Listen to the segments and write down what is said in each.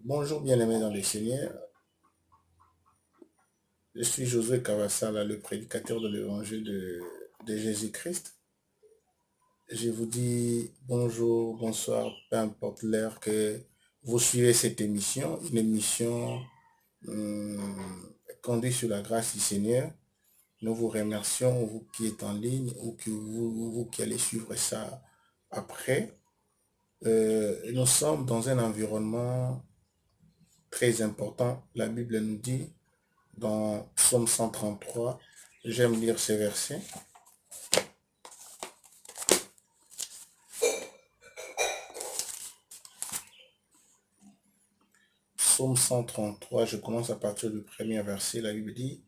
Bonjour bien-aimés dans le Seigneur. Je suis Josué Kawasala, le prédicateur de l'évangile de Jésus-Christ. Je vous dis bonjour, bonsoir, peu importe l'heure que vous suivez cette émission. Une émission conduite sur la grâce du Seigneur. Nous vous remercions, vous qui êtes en ligne ou que vous qui allez suivre ça après. Nous sommes dans un environnement très important. La Bible nous dit dans Psaume 133, j'aime lire ces versets. Psaume 133, je commence à partir du premier verset. La Bible dit,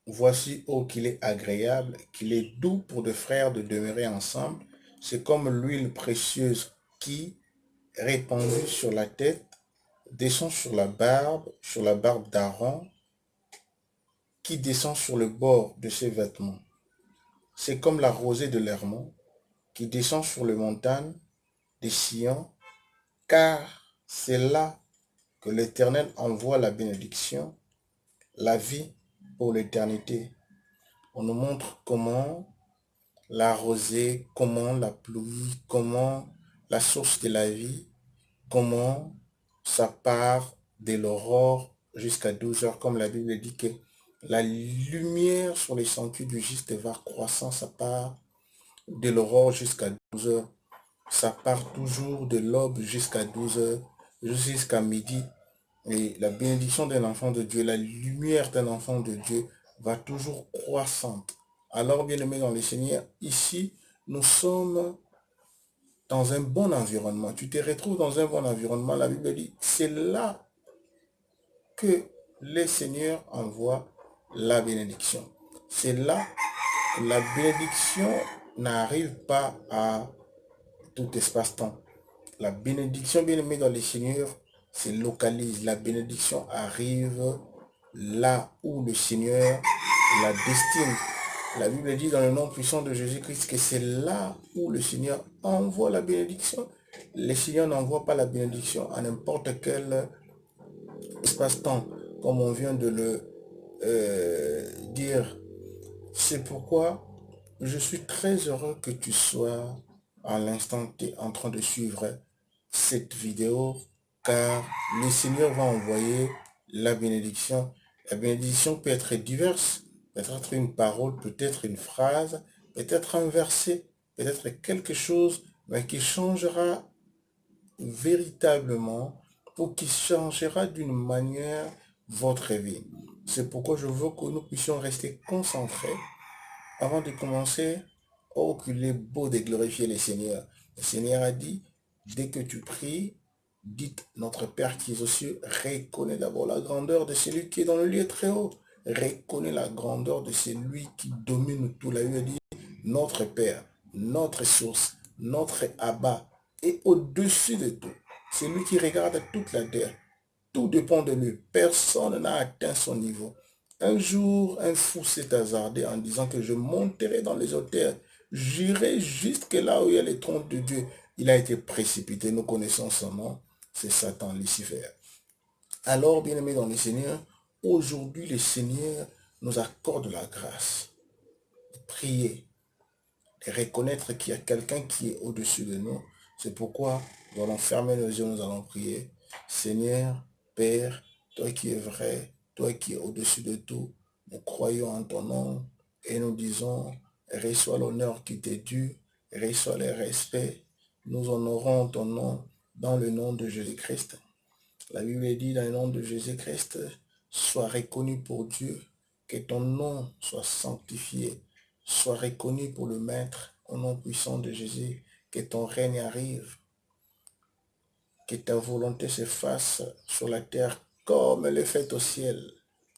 voici, ô qu'il est agréable, qu'il est doux pour deux frères de demeurer ensemble. C'est comme l'huile précieuse qui, répandue sur la tête, descend sur la barbe d'Aaron, qui descend sur le bord de ses vêtements. C'est comme la rosée de l'Hermon, qui descend sur les montagnes des Sion, car c'est là que l'Éternel envoie la bénédiction, la vie pour l'éternité. On nous montre comment la rosée, comment la pluie, comment la source de la vie, comment ça part de l'aurore jusqu'à 12 heures, comme la Bible dit que la lumière sur les sentiers du juste va croissant, ça part de l'aurore jusqu'à 12 heures. Ça part toujours de l'aube jusqu'à 12 heures, jusqu'à midi. Et la bénédiction d'un enfant de Dieu, la lumière d'un enfant de Dieu va toujours croissante. Alors, bien-aimés dans le Seigneur, ici, nous sommes dans un bon environnement. Tu te retrouves dans un bon environnement. La Bible dit, c'est là que le Seigneur envoie la bénédiction. C'est là que la bénédiction n'arrive pas à tout espace-temps. La bénédiction, bien aimée dans le Seigneur, se localise. La bénédiction arrive là où le Seigneur la destine. La Bible dit dans le nom puissant de Jésus-Christ que c'est là où le Seigneur envoie la bénédiction. Le Seigneur n'envoie pas la bénédiction à n'importe quel espace-temps, comme on vient de le dire. C'est pourquoi je suis très heureux que tu sois à l'instant T en train de suivre cette vidéo, car le Seigneur va envoyer la bénédiction. La bénédiction peut être diverse, peut-être une parole, peut-être une phrase, peut-être un verset, peut-être quelque chose, mais qui changera véritablement, ou qui changera d'une manière votre vie. C'est pourquoi je veux que nous puissions rester concentrés avant de commencer. Oh, qu'il est beau de glorifier le Seigneur. Le Seigneur a dit, dès que tu pries, dites, notre Père qui est aux cieux, reconnais d'abord la grandeur de celui qui est dans le lieu très haut. Reconnais la grandeur de celui qui domine tout. La Bible dit, notre Père, notre source, notre Abba, est au-dessus de tout. C'est lui qui regarde toute la terre. Tout dépend de lui. Personne n'a atteint son niveau. Un jour, un fou s'est hasardé en disant que je monterai dans les hauteurs. J'irai jusque là où il y a les trônes de Dieu. Il a été précipité. Nous connaissons son nom. C'est Satan, Lucifer. Alors, bien-aimés dans le Seigneur, aujourd'hui, le Seigneur nous accorde la grâce de prier, de reconnaître qu'il y a quelqu'un qui est au-dessus de nous. C'est pourquoi nous allons fermer nos yeux, nous allons prier. Seigneur, Père, toi qui es vrai, toi qui es au-dessus de tout, nous croyons en ton nom et nous disons, reçois l'honneur qui t'est dû, reçois le respect. Nous honorons ton nom dans le nom de Jésus-Christ. La Bible dit dans le nom de Jésus-Christ, sois reconnu pour Dieu, que ton nom soit sanctifié, sois reconnu pour le Maître, au nom puissant de Jésus, que ton règne arrive, que ta volonté se fasse sur la terre comme elle est faite au ciel.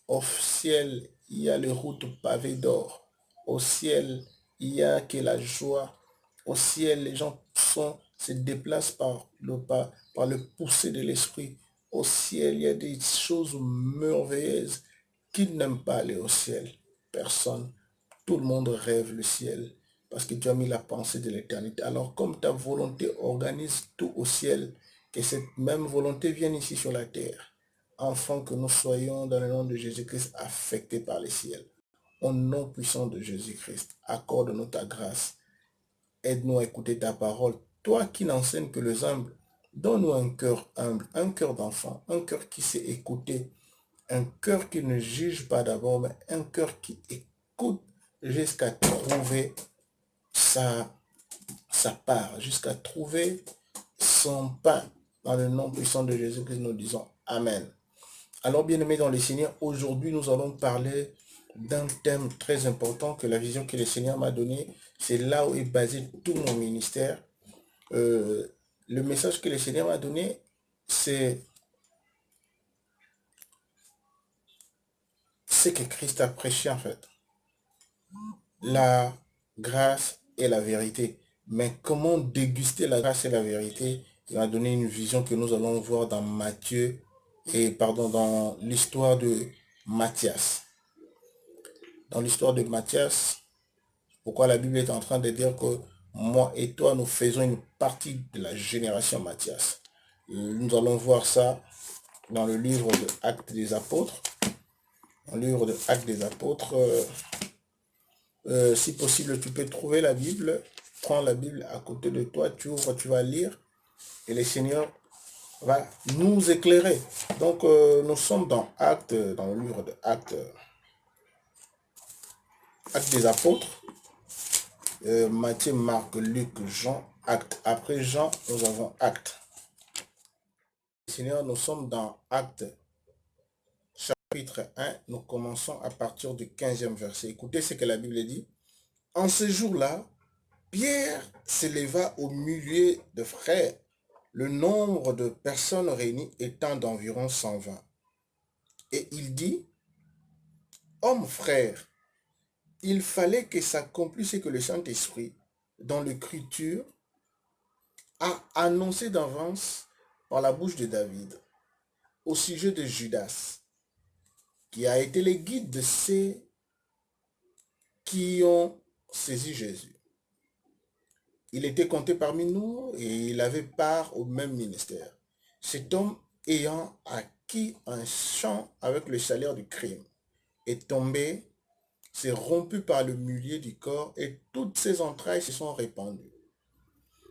Au ciel, il y a les routes pavées d'or. Au ciel, il y a que la joie. Au ciel, les gens se déplacent par le poussé de l'esprit. Au ciel, il y a des choses merveilleuses. Qui n'aime pas aller au ciel? Personne. Tout le monde rêve le ciel parce que tu as mis la pensée de l'éternité. Alors, comme ta volonté organise tout au ciel, que cette même volonté vienne ici sur la terre, afin que nous soyons dans le nom de Jésus-Christ affectés par les ciels. Au nom puissant de Jésus-Christ, accorde-nous ta grâce. Aide-nous à écouter ta parole. Toi qui n'enseignes que les humbles, donne-nous un cœur humble, un cœur d'enfant, un cœur qui sait écouter, un cœur qui ne juge pas d'abord, mais un cœur qui écoute jusqu'à trouver sa part, jusqu'à trouver son pain. Dans le nom puissant de Jésus-Christ, nous disons Amen. Alors, bien-aimés dans le Seigneur, aujourd'hui, nous allons parler d'un thème très important que la vision que le Seigneur m'a donnée. C'est là où est basé tout mon ministère. Le message que le Seigneur m'a donné, c'est ce que Christ a prêché en fait. La grâce et la vérité. Mais comment déguster la grâce et la vérité? Il m'a donné une vision que nous allons voir dans dans l'histoire de Matthias. Dans l'histoire de Matthias, pourquoi la Bible est en train de dire que moi et toi, nous faisons une partie de la génération Matthias. Nous allons voir ça dans le livre de Actes des Apôtres. Dans le livre de Actes des Apôtres, si possible, tu peux trouver la Bible. Prends la Bible à côté de toi, tu ouvres, tu vas lire. Et le Seigneur va nous éclairer. Donc, nous sommes dans Actes, dans le livre de Actes, Actes des Apôtres. Matthieu, Marc, Luc, Jean, Actes. Après Jean, nous avons Actes. Seigneur, nous sommes dans Actes, chapitre 1. Nous commençons à partir du 15e verset. Écoutez ce que la Bible dit. En ce jour-là, Pierre s'éleva au milieu de frères, le nombre de personnes réunies étant d'environ 120. Et il dit, hommes frères, il fallait que s'accomplisse ce que le Saint-Esprit, dans l'écriture, a annoncé d'avance par la bouche de David au sujet de Judas, qui a été le guide de ceux qui ont saisi Jésus. Il était compté parmi nous et il avait part au même ministère. Cet homme ayant acquis un champ avec le salaire du crime est tombé, s'est rompu par le milieu du corps et toutes ses entrailles se sont répandues.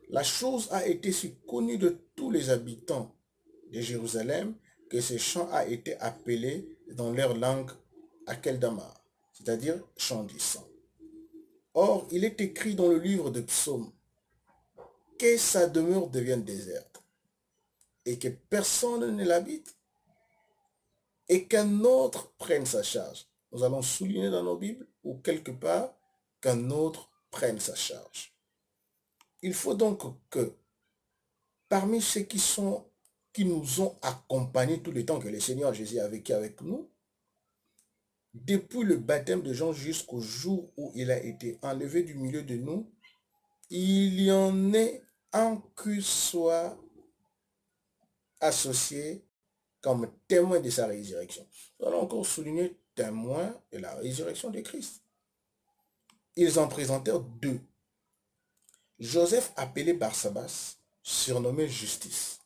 La chose a été si connue de tous les habitants de Jérusalem que ce champ a été appelé dans leur langue Akeldama, c'est-à-dire champ du sang. Or, il est écrit dans le livre de Psaumes que sa demeure devienne déserte et que personne ne l'habite et qu'un autre prenne sa charge. Nous allons souligner dans nos Bibles ou quelque part qu'un autre prenne sa charge. Il faut donc que parmi ceux qui nous ont accompagnés tout le temps que le Seigneur Jésus a vécu avec nous, depuis le baptême de Jean jusqu'au jour où il a été enlevé du milieu de nous, il y en ait un qui soit associé comme témoin de sa résurrection. Nous allons encore souligner témoin de la résurrection de Christ. Ils en présentèrent deux. Joseph appelé Barsabas, surnommé Justice.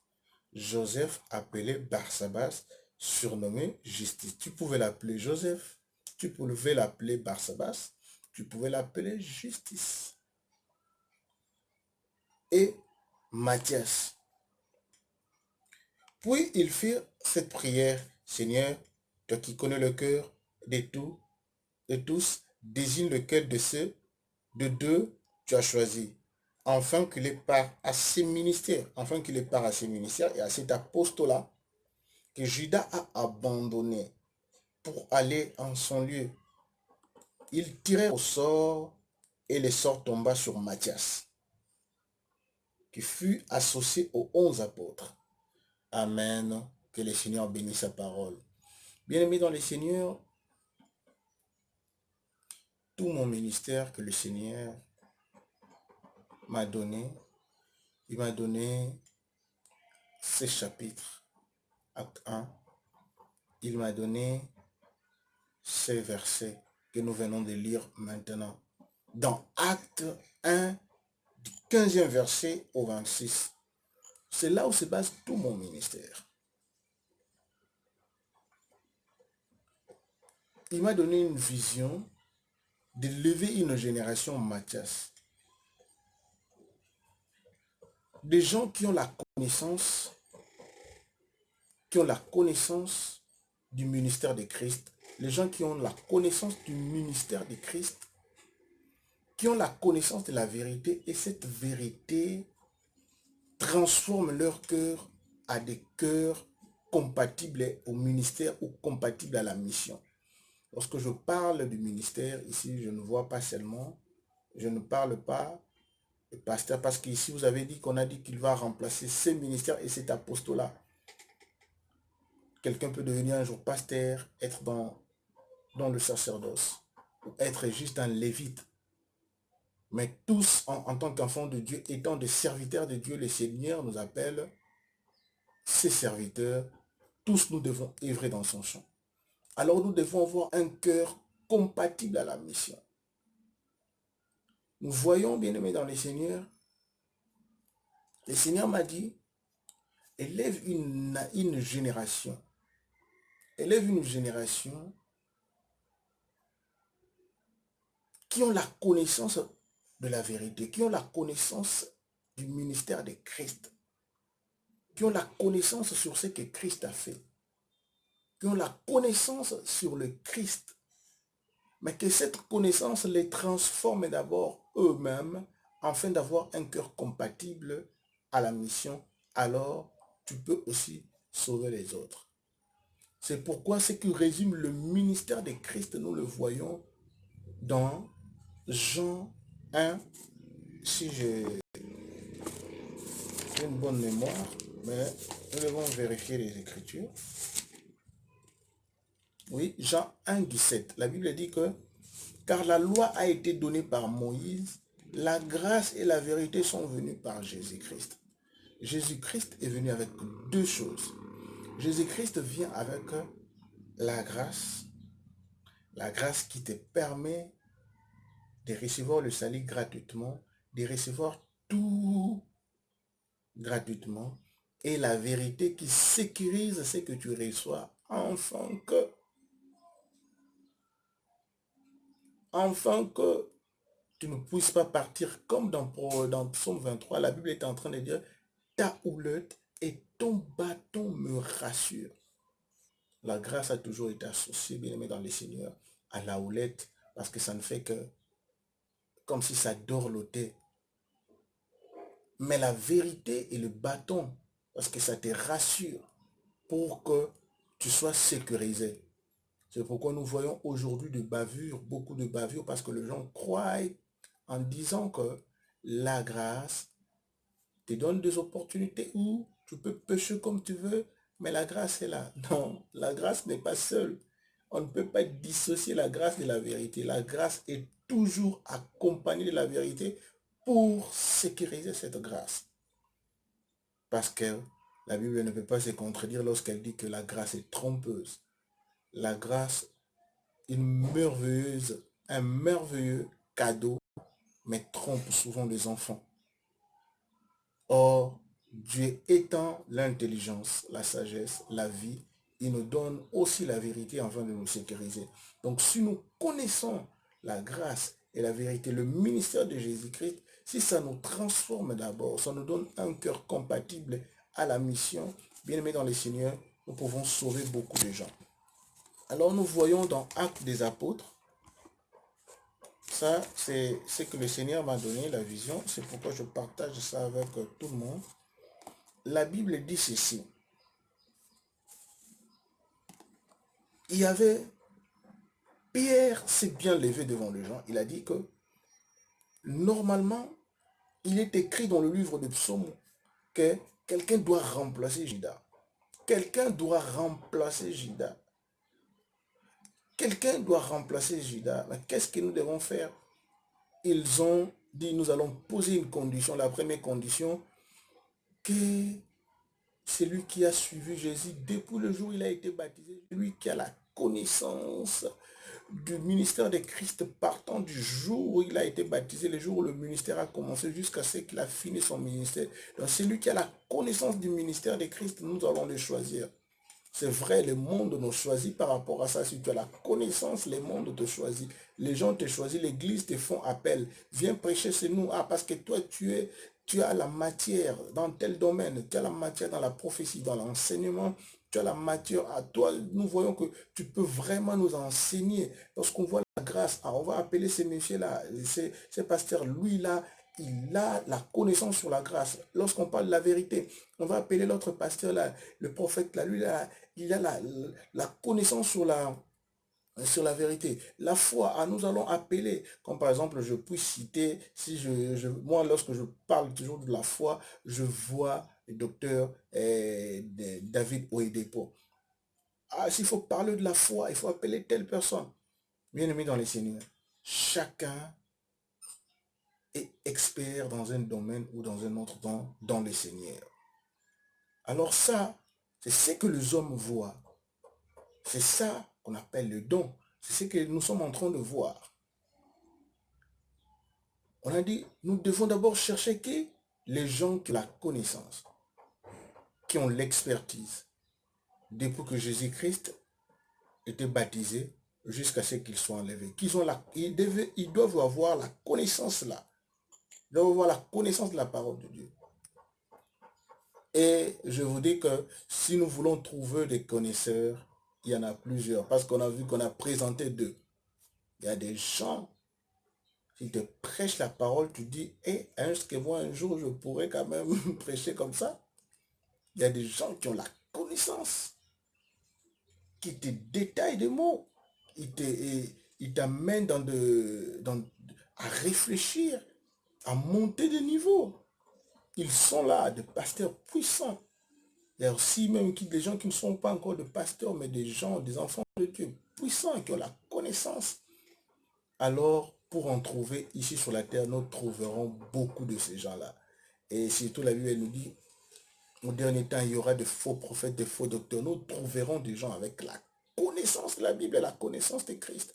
Joseph appelé Barsabas, surnommé Justice. Tu pouvais l'appeler Joseph, tu pouvais l'appeler Barsabas, tu pouvais l'appeler Justice. Et Matthias. Puis ils firent cette prière, Seigneur, toi qui connais le cœur de tous, désigne lequel de deux tu as choisi, afin qu'il ait part à ses ministères, et à cet apostolat que Judas a abandonné pour aller en son lieu. Il tirait au sort et le sort tomba sur Matthias, qui fut associé aux 11 apôtres. Amen. Que le Seigneur bénisse sa parole. Bien-aimé dans le Seigneur, tout mon ministère que le Seigneur m'a donné, il m'a donné ces chapitres. Acte 1. Il m'a donné ces versets que nous venons de lire maintenant. Dans Acte 1, du 15e verset au 26. C'est là où se base tout mon ministère. Il m'a donné une vision de lever une génération Mathias. Des gens qui ont la connaissance du ministère de Christ, les gens qui ont la connaissance du ministère de Christ, qui ont la connaissance de la vérité, et cette vérité transforme leur cœur à des cœurs compatibles au ministère ou compatibles à la mission. Lorsque je parle du ministère, ici, je ne vois pas seulement, je ne parle pas de pasteur, parce qu'ici, vous avez dit qu'on a dit qu'il va remplacer ces ministères et cet apostolat. Quelqu'un peut devenir un jour pasteur, être dans le sacerdoce, ou être juste un lévite. Mais tous, en tant qu'enfants de Dieu, étant des serviteurs de Dieu, le Seigneur nous appelle ses serviteurs. Tous nous devons œuvrer dans son champ. Alors nous devons avoir un cœur compatible à la mission. Nous voyons, bien-aimés dans le Seigneur, le Seigneur m'a dit, élève une génération. Élève une génération qui ont la connaissance de la vérité, qui ont la connaissance du ministère de Christ, qui ont la connaissance sur ce que Christ a fait, qui ont la connaissance sur le Christ, mais que cette connaissance les transforme d'abord eux-mêmes afin d'avoir un cœur compatible à la mission. Alors, tu peux aussi sauver les autres. C'est pourquoi ce qui résume le ministère de Christ, nous le voyons dans Jean 1, si j'ai une bonne mémoire, mais nous devons vérifier les Écritures. Oui, Jean 1 du 7. La Bible dit que car la loi a été donnée par Moïse, la grâce et la vérité sont venues par Jésus-Christ. Jésus-Christ est venu avec deux choses. Jésus-Christ vient avec la grâce qui te permet de recevoir le salut gratuitement, de recevoir tout gratuitement, et la vérité qui sécurise ce que tu reçois afin que tu ne puisses pas partir comme dans Psaume 23, la Bible est en train de dire ta houlette et ton bâton me rassurent. La grâce a toujours été associée, bien aimé dans les seigneurs, à la houlette, parce que ça ne fait que comme si ça dorlotait. Mais la vérité et le bâton, parce que ça te rassure pour que tu sois sécurisé. C'est pourquoi nous voyons aujourd'hui de bavures, beaucoup de bavures, parce que les gens croient en disant que la grâce te donne des opportunités où tu peux pécher comme tu veux, mais la grâce est là. Non, la grâce n'est pas seule. On ne peut pas dissocier la grâce de la vérité. La grâce est toujours accompagnée de la vérité pour sécuriser cette grâce. Parce que la Bible ne peut pas se contredire lorsqu'elle dit que la grâce est trompeuse. La grâce, un merveilleux cadeau, mais trompe souvent les enfants. Or, Dieu étant l'intelligence, la sagesse, la vie, il nous donne aussi la vérité afin de nous sécuriser. Donc, si nous connaissons la grâce et la vérité, le ministère de Jésus-Christ, si ça nous transforme d'abord, ça nous donne un cœur compatible à la mission, bien aimé dans les Seigneurs, nous pouvons sauver beaucoup de gens. Alors, nous voyons dans Actes des Apôtres, ça, c'est ce que le Seigneur m'a donné, la vision. C'est pourquoi je partage ça avec tout le monde. La Bible dit ceci. Il y avait... Pierre s'est bien levé devant les gens. Il a dit que, normalement, il est écrit dans le livre de Psaumes que quelqu'un doit remplacer Judas. Quelqu'un doit remplacer Judas. Quelqu'un doit remplacer Judas. Mais qu'est-ce que nous devons faire? Ils ont dit, nous allons poser une condition. La première condition, que celui qui a suivi Jésus depuis le jour où il a été baptisé, lui qui a la connaissance du ministère de Christ, partant du jour où il a été baptisé, le jour où le ministère a commencé, jusqu'à ce qu'il a fini son ministère. Donc celui qui a la connaissance du ministère de Christ, nous allons le choisir. C'est vrai, le monde nous choisit par rapport à ça. Si tu as la connaissance, le monde te choisit. Les gens te choisissent, l'église te font appel. Viens prêcher chez nous. Ah, parce que toi, tu as la matière dans tel domaine. Tu as la matière dans la prophétie, dans l'enseignement. Tu as la matière à toi. Nous voyons que tu peux vraiment nous enseigner. Lorsqu'on voit la grâce, ah, on va appeler ces messieurs-là, ces pasteurs. Lui, là, il a la connaissance sur la grâce. Lorsqu'on parle de la vérité, on va appeler l'autre pasteur là, le prophète là, lui là, il a la connaissance sur la vérité. La foi, ah, nous allons appeler, comme par exemple, je puis citer, si moi, lorsque je parle toujours de la foi, je vois le docteur David Oyedepo. Ah, s'il faut parler de la foi, il faut appeler telle personne. Bien aimé dans les seigneurs, chacun est expert dans un domaine ou dans un autre dans les seigneurs. Alors ça, c'est ce que les hommes voient. C'est ça qu'on appelle le don. C'est ce que nous sommes en train de voir. On a dit, nous devons d'abord chercher qui? Les gens qui ont la connaissance, qui ont l'expertise. Depuis que Jésus-Christ était baptisé, jusqu'à ce qu'il soit enlevé. Ils doivent avoir la connaissance là. Ils doivent avoir la connaissance de la parole de Dieu. Et je vous dis que si nous voulons trouver des connaisseurs, il y en a plusieurs. Parce qu'on a vu qu'on a présenté deux. Il y a des gens qui te prêchent la parole, tu dis, est-ce que moi un jour je pourrais quand même prêcher comme ça? Il y a des gens qui ont la connaissance, qui te détaillent des mots. Ils t'amènent à réfléchir, à monter de niveau. Ils sont là, des pasteurs puissants. Il y a aussi même des gens qui ne sont pas encore des pasteurs, mais des gens, des enfants de Dieu puissants, qui ont la connaissance. Alors, pour en trouver ici sur la terre, nous trouverons beaucoup de ces gens-là. Et surtout, la Bible elle nous dit, au dernier temps, il y aura de faux prophètes, de faux docteurs. Nous trouverons des gens avec la connaissance de la Bible et la connaissance de Christ.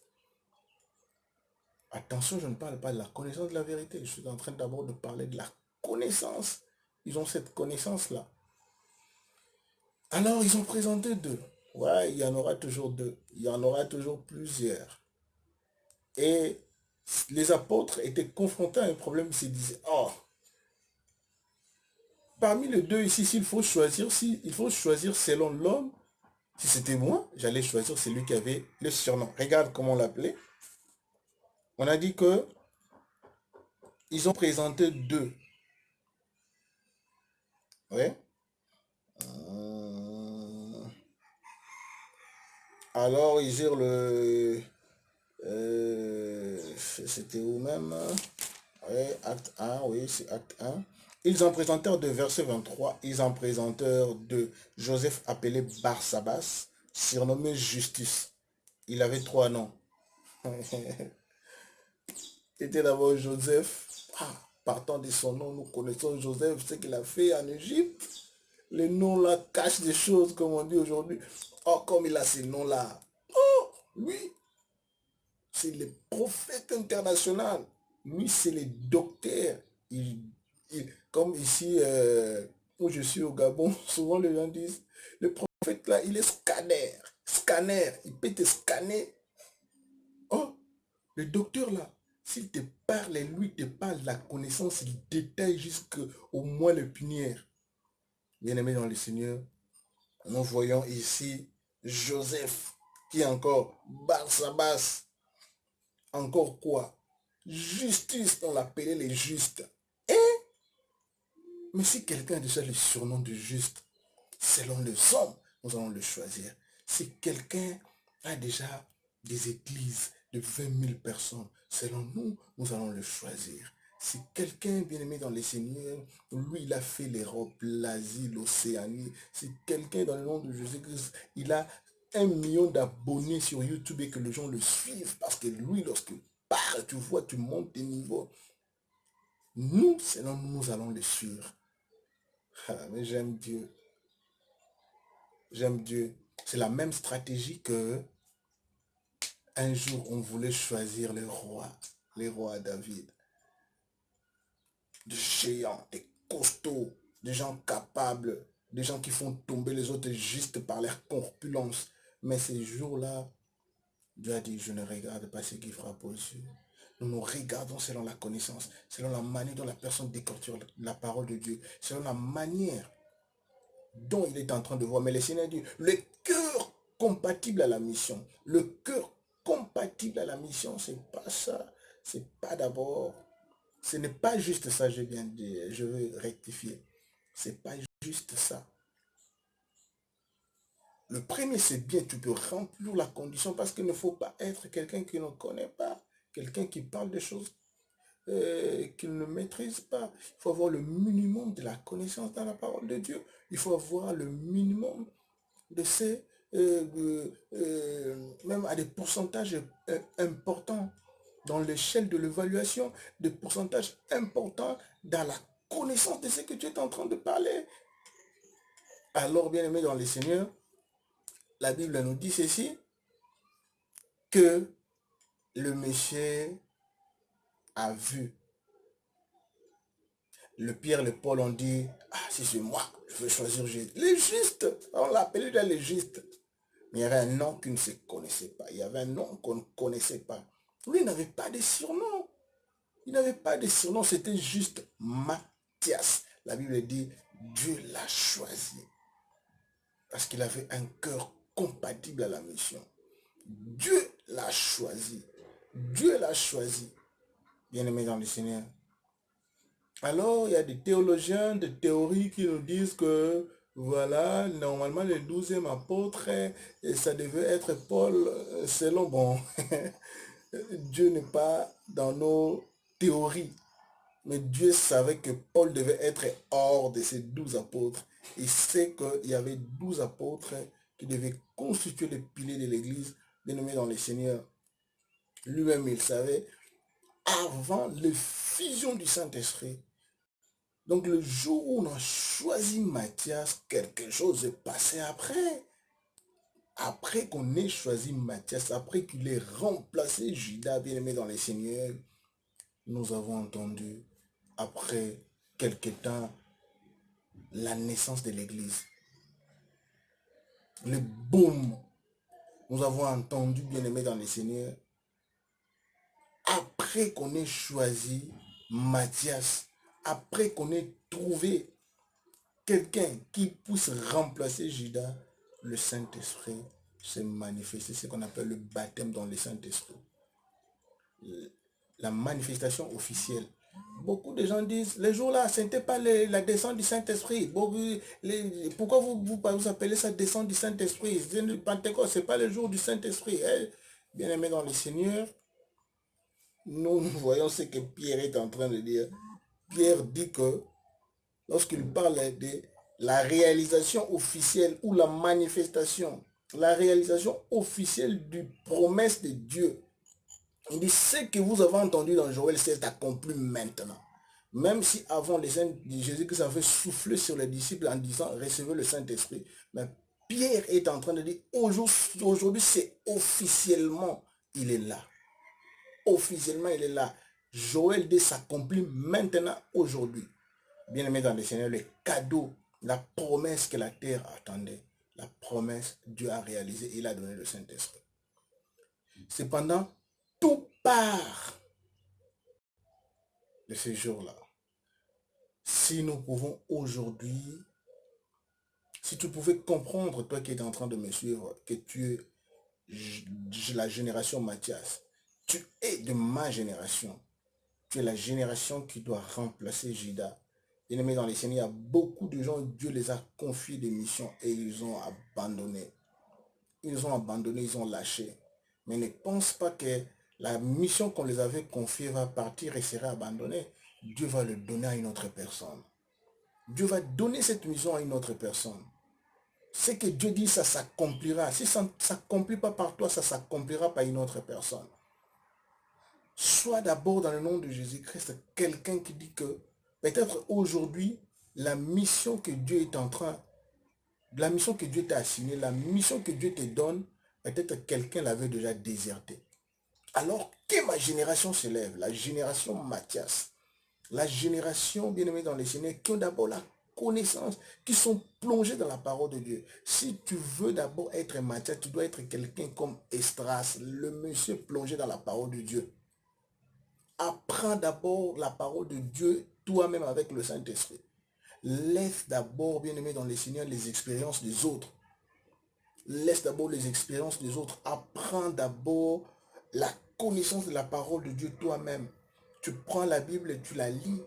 Attention, je ne parle pas de la connaissance de la vérité. Je suis en train d'abord de parler de la connaissance. Ils ont cette connaissance-là. Alors, ils ont présenté deux. Ouais, il y en aura toujours deux. Il y en aura toujours plusieurs. Et les apôtres étaient confrontés à un problème. Ils se disaient, oh, parmi les deux ici, s'il faut choisir, il faut choisir selon l'homme. Si c'était moi, j'allais choisir celui qui avait le surnom. Regarde comment on l'appelait. On a dit que ils ont présenté deux. Ouais. Alors, ils dirent c'était où même? Ouais, acte 1, oui, c'est acte 1. Ils en présentèrent de verset 23, ils en présentèrent de Joseph appelé Barsabas, surnommé Justus. Il avait trois noms. C'était d'abord Joseph. Ah, partant de son nom, nous connaissons Joseph, ce qu'il a fait en Égypte. Les noms là cachent des choses, comme on dit aujourd'hui. Oh, comme il a ces noms-là. Oh, lui, c'est le prophète international. Lui, c'est le docteur. Comme ici, où je suis au Gabon, souvent les gens disent, le prophète là, il est scanner. Scanner, il peut te scanner. Oh, le docteur là, s'il te parle et lui te parle de la connaissance, il détaille jusqu'au moins le pinière. Bien-aimé dans le Seigneur, nous voyons ici Joseph, qui est encore Barsabas, encore quoi? Justice, on l'appelait les justes. Mais si quelqu'un a déjà le surnom de juste, selon les hommes, nous allons le choisir. Si quelqu'un a déjà des églises de 20 000 personnes, selon nous, nous allons le choisir. Si quelqu'un, bien aimé dans les seigneurs, lui, il a fait l'Europe, l'Asie, l'Océanie. Si quelqu'un, dans le nom de Jésus-Christ, il a 1 million d'abonnés sur YouTube et que les gens le suivent, parce que lui, lorsqu'il parle, tu vois, tu montes tes niveaux. Nous, selon nous, nous allons le suivre. Ah, mais j'aime Dieu. J'aime Dieu. C'est la même stratégie que Un jour, on voulait choisir les rois David. Des géants, des costauds, des gens capables, des gens qui font tomber les autres juste par leur corpulence. Mais ces jours-là, Dieu a dit, je ne regarde pas ce qui frappe aux yeux. Nous nous regardons selon la connaissance, selon la manière dont la personne décortique la parole de Dieu, selon la manière dont il est en train de voir. Mais le Seigneur dit, le cœur compatible à la mission, le cœur compatible à la mission, c'est pas ça. C'est pas d'abord, ce n'est pas juste ça, je viens de dire, je veux rectifier. C'est pas juste ça. Le premier, c'est bien, tu peux remplir la condition parce qu'il ne faut pas être quelqu'un qui ne connaît pas, quelqu'un qui parle des choses qu'il ne maîtrise pas. Il faut avoir le minimum de la connaissance dans la parole de Dieu. Il faut avoir le minimum de ces, même à des pourcentages importants dans l'échelle de l'évaluation, des pourcentages importants dans la connaissance de ce que tu es en train de parler. Alors, bien aimé dans les Seigneurs, la Bible nous dit ceci, que le Messie a vu. Le Pierre et le Paul ont dit, ah, si c'est moi, je veux choisir Jésus. Les justes, on l'appelait les justes. Mais il y avait un nom qui ne se connaissait pas. Il y avait un nom qu'on ne connaissait pas. Lui, il n'avait pas de surnom. Il n'avait pas de surnom, c'était juste Matthias. La Bible dit, Dieu l'a choisi. Parce qu'il avait un cœur compatible à la mission. Dieu l'a choisi. Dieu l'a choisi. Bien-aimé dans le Seigneur. Alors, il y a des théologiens, des théories qui nous disent que, voilà, normalement, le 12e apôtre, ça devait être Paul, selon, bon, Dieu n'est pas dans nos théories, mais Dieu savait que Paul devait être hors de ces 12 apôtres. Il sait qu'il y avait 12 apôtres qui devaient constituer les piliers de l'Église, dénommés dans les Seigneurs. Lui-même, il savait, avant la fusion du Saint-Esprit. Donc le jour où on a choisi Matthias, quelque chose est passé après. Après qu'on ait choisi Matthias, après qu'il ait remplacé Judas, bien-aimé dans les Seigneurs, nous avons entendu, après quelque temps, la naissance de l'Église. Le boom. Nous avons entendu, bien-aimé dans les Seigneurs, après qu'on ait choisi Matthias, après qu'on ait trouvé quelqu'un qui puisse remplacer Judas, le Saint-Esprit s'est manifesté, ce qu'on appelle le baptême dans le Saint-Esprit. La manifestation officielle. Beaucoup de gens disent, les jours-là, ce n'était pas la descente du Saint-Esprit. Pourquoi vous appelez ça descente du Saint-Esprit? Pentecôte, ce n'est pas le jour du Saint-Esprit. Bien aimé dans le Seigneur, nous voyons ce que Pierre est en train de dire. Pierre dit que lorsqu'il parle de la réalisation officielle ou la manifestation, la réalisation officielle du promesse de Dieu, il dit ce que vous avez entendu dans Joël s'est accompli maintenant. Même si avant les saints, Jésus-Christ avait soufflé sur les disciples en disant recevez le Saint-Esprit, mais Pierre est en train de dire aujourd'hui c'est officiellement il est là. Officiellement il est là. Joël dit s'accomplit maintenant aujourd'hui. Bien-aimé dans le Seigneur, le cadeau, la promesse que la terre attendait, la promesse, Dieu a réalisé, il a donné le Saint-Esprit. Cependant, tout part de ces jours-là. Si nous pouvons aujourd'hui, si tu pouvais comprendre, toi qui es en train de me suivre, que tu es la génération Matthias, tu es de ma génération, tu es la génération qui doit remplacer Judas. Bien-aimé dans les Seigneurs, il y a beaucoup de gens, Dieu les a confiés des missions et ils ont abandonné. Ils ont abandonné, ils ont lâché. Mais ne pense pas que la mission qu'on les avait confiée va partir et sera abandonnée. Dieu va le donner à une autre personne. Dieu va donner cette mission à une autre personne. Ce que Dieu dit, ça s'accomplira. Si ça ne s'accomplit pas par toi, ça s'accomplira par une autre personne. Sois d'abord dans le nom de Jésus-Christ quelqu'un qui dit que peut-être aujourd'hui, la mission que Dieu est en train, la mission que Dieu t'a assignée, la mission que Dieu te donne, Peut-être quelqu'un l'avait déjà déserté. Alors que ma génération se lève, la génération Matthias, la génération bien-aimée dans les Seigneurs, qui ont d'abord la connaissance, qui sont plongés dans la parole de Dieu. Si tu veux d'abord être Matthias, tu dois être quelqu'un comme Estras, le monsieur plongé dans la parole de Dieu. Apprends d'abord la parole de Dieu toi-même avec le Saint-Esprit. Laisse d'abord, bien-aimé dans les Seigneurs, les expériences des autres. Laisse d'abord les expériences des autres. Apprends d'abord la connaissance de la parole de Dieu toi-même. Tu prends la Bible et tu la lis.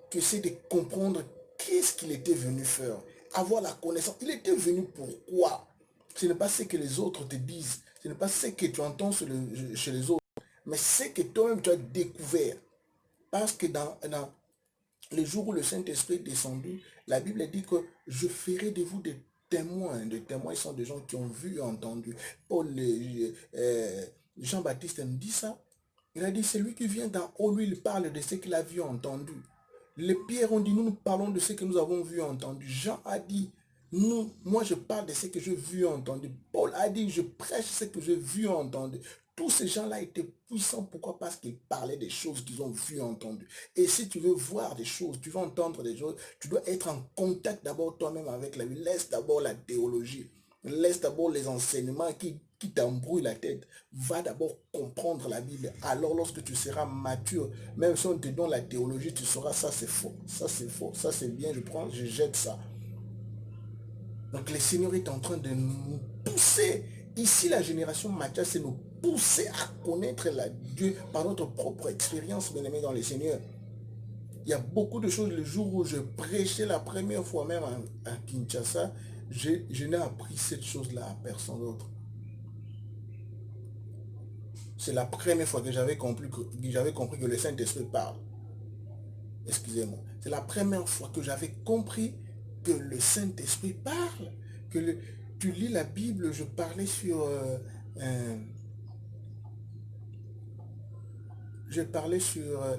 Tu essaies de comprendre qu'est-ce qu'il était venu faire. Avoir la connaissance. Il était venu pourquoi? Ce n'est pas ce que les autres te disent. Ce n'est pas ce que tu entends chez les autres. Mais ce que toi-même tu as découvert. Parce que dans les jours où le Saint-Esprit est descendu, la Bible dit que je ferai de vous des témoins. Des témoins sont des gens qui ont vu et entendu. Paul, Jean-Baptiste me dit ça. Il a dit, c'est lui qui vient d'en haut, lui, il parle de ce qu'il a vu et entendu. Les pierres ont dit, nous parlons de ce que nous avons vu et entendu. Jean a dit, moi je parle de ce que j'ai vu et entendu. Paul a dit, je prêche ce que j'ai vu et entendu. Tous ces gens-là étaient puissants. Pourquoi? Parce qu'ils parlaient des choses qu'ils ont vues et entendues. Et si tu veux voir des choses, tu veux entendre des choses, tu dois être en contact d'abord toi-même avec la Bible. Laisse d'abord la théologie. Laisse d'abord les enseignements qui t'embrouillent la tête. Va d'abord comprendre la Bible. Alors lorsque tu seras mature, même si on te donne la théologie, tu sauras ça c'est faux, ça c'est faux, ça c'est bien, je prends, je jette ça. Donc le Seigneur est en train de nous pousser. Ici, la génération Matthias, c'est nous pousser à connaître Dieu par notre propre expérience, bien aimé dans le Seigneur. Il y a beaucoup de choses. Le jour où je prêchais la première fois même à Kinshasa, je n'ai appris cette chose-là à personne d'autre. C'est la première fois que j'avais compris que le Saint-Esprit parle. Excusez-moi. C'est la première fois que j'avais compris que le Saint-Esprit parle. Tu lis la Bible, je parlais sur...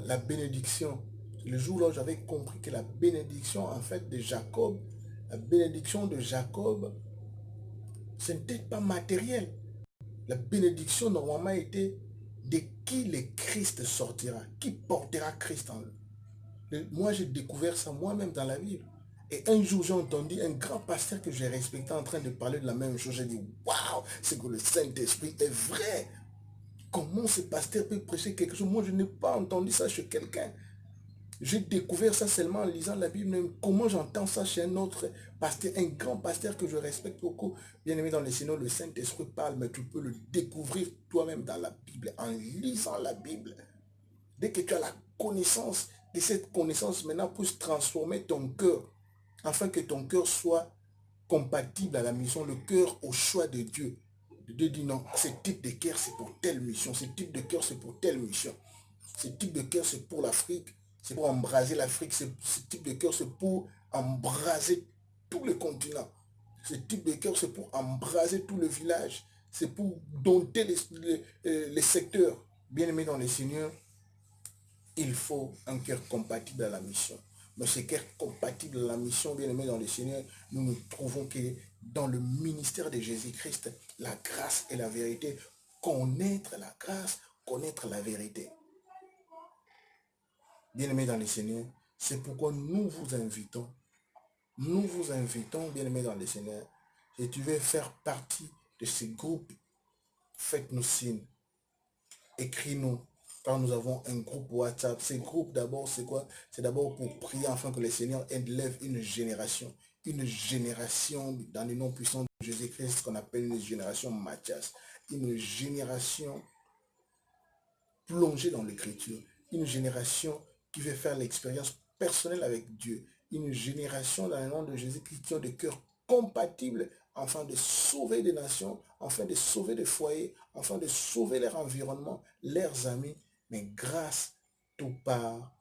la bénédiction. Le jour là, j'avais compris que la bénédiction, en fait, de Jacob, la bénédiction de Jacob, ce n'était pas matériel. La bénédiction, normalement, était de qui le Christ sortira, qui portera Christ en lui. Moi, j'ai découvert ça moi-même dans la Bible. Et un jour, j'ai entendu un grand pasteur que j'ai respecté en train de parler de la même chose. J'ai dit, waouh, c'est que le Saint-Esprit est vrai. Comment ce pasteur peut prêcher quelque chose? Moi, je n'ai pas entendu ça chez quelqu'un. J'ai découvert ça seulement en lisant la Bible. Même comment j'entends ça chez un autre pasteur, un grand pasteur que je respecte beaucoup. Bien aimé dans le Seigneur, le Saint-Esprit parle, mais tu peux le découvrir toi-même dans la Bible, en lisant la Bible. Dès que tu as la connaissance, et cette connaissance maintenant puisse transformer ton cœur, afin que ton cœur soit compatible à la mission, le cœur au choix de Dieu. Dieu dit non, ce type de cœur c'est pour telle mission, ce type de cœur c'est pour telle mission. Ce type de cœur c'est pour l'Afrique, c'est pour embraser l'Afrique, ce type de cœur c'est pour embraser tout le continent. Ce type de cœur c'est pour embraser tout le village, c'est pour dompter les secteurs. Bien aimés dans les Seigneurs, il faut un cœur compatible à la mission. Mais ce cœur compatible à la mission, bien aimé dans le Seigneur, nous nous trouvons que dans le ministère de Jésus-Christ, la grâce et la vérité, connaître la grâce, connaître la vérité. Bien aimé dans le Seigneur, c'est pourquoi nous vous invitons, bien aimé dans le Seigneur, et tu veux faire partie de ce groupe, faites-nous signe, écris-nous. Quand nous avons un groupe WhatsApp, ces groupes d'abord, c'est quoi? C'est d'abord pour prier afin que le Seigneur élève une génération dans le nom puissant de Jésus-Christ, qu'on appelle une génération Matthias, une génération plongée dans l'écriture, une génération qui veut faire l'expérience personnelle avec Dieu, une génération dans le nom de Jésus-Christ qui a des cœurs compatibles afin de sauver des nations, afin de sauver des foyers, afin de sauver leur environnement, leurs amis, mais grâce tout part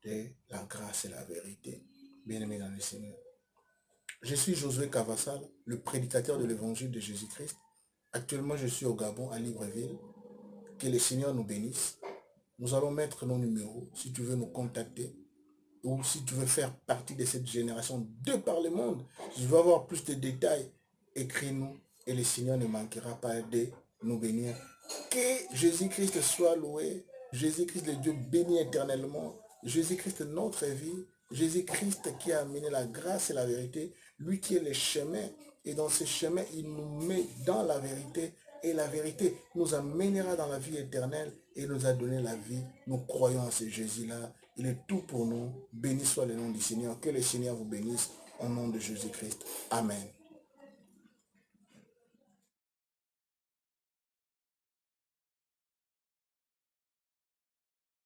de la grâce et la vérité. Bien-aimé dans le Seigneur. Je suis Josué Cavassal, le prédicateur de l'évangile de Jésus-Christ. Actuellement, je suis au Gabon, à Libreville. Que le Seigneur nous bénisse. Nous allons mettre nos numéros si tu veux nous contacter ou si tu veux faire partie de cette génération de par le monde. Si tu veux avoir plus de détails, écris-nous et le Seigneur ne manquera pas de nous bénir. Que Jésus-Christ soit loué. Jésus-Christ, le Dieu béni éternellement. Jésus-Christ, notre vie. Jésus-Christ qui a amené la grâce et la vérité. Lui qui est le chemin. Et dans ce chemin, il nous met dans la vérité. Et la vérité nous amènera dans la vie éternelle et nous a donné la vie. Nous croyons à ce Jésus-là. Il est tout pour nous. Béni soit le nom du Seigneur. Que le Seigneur vous bénisse au nom de Jésus-Christ. Amen.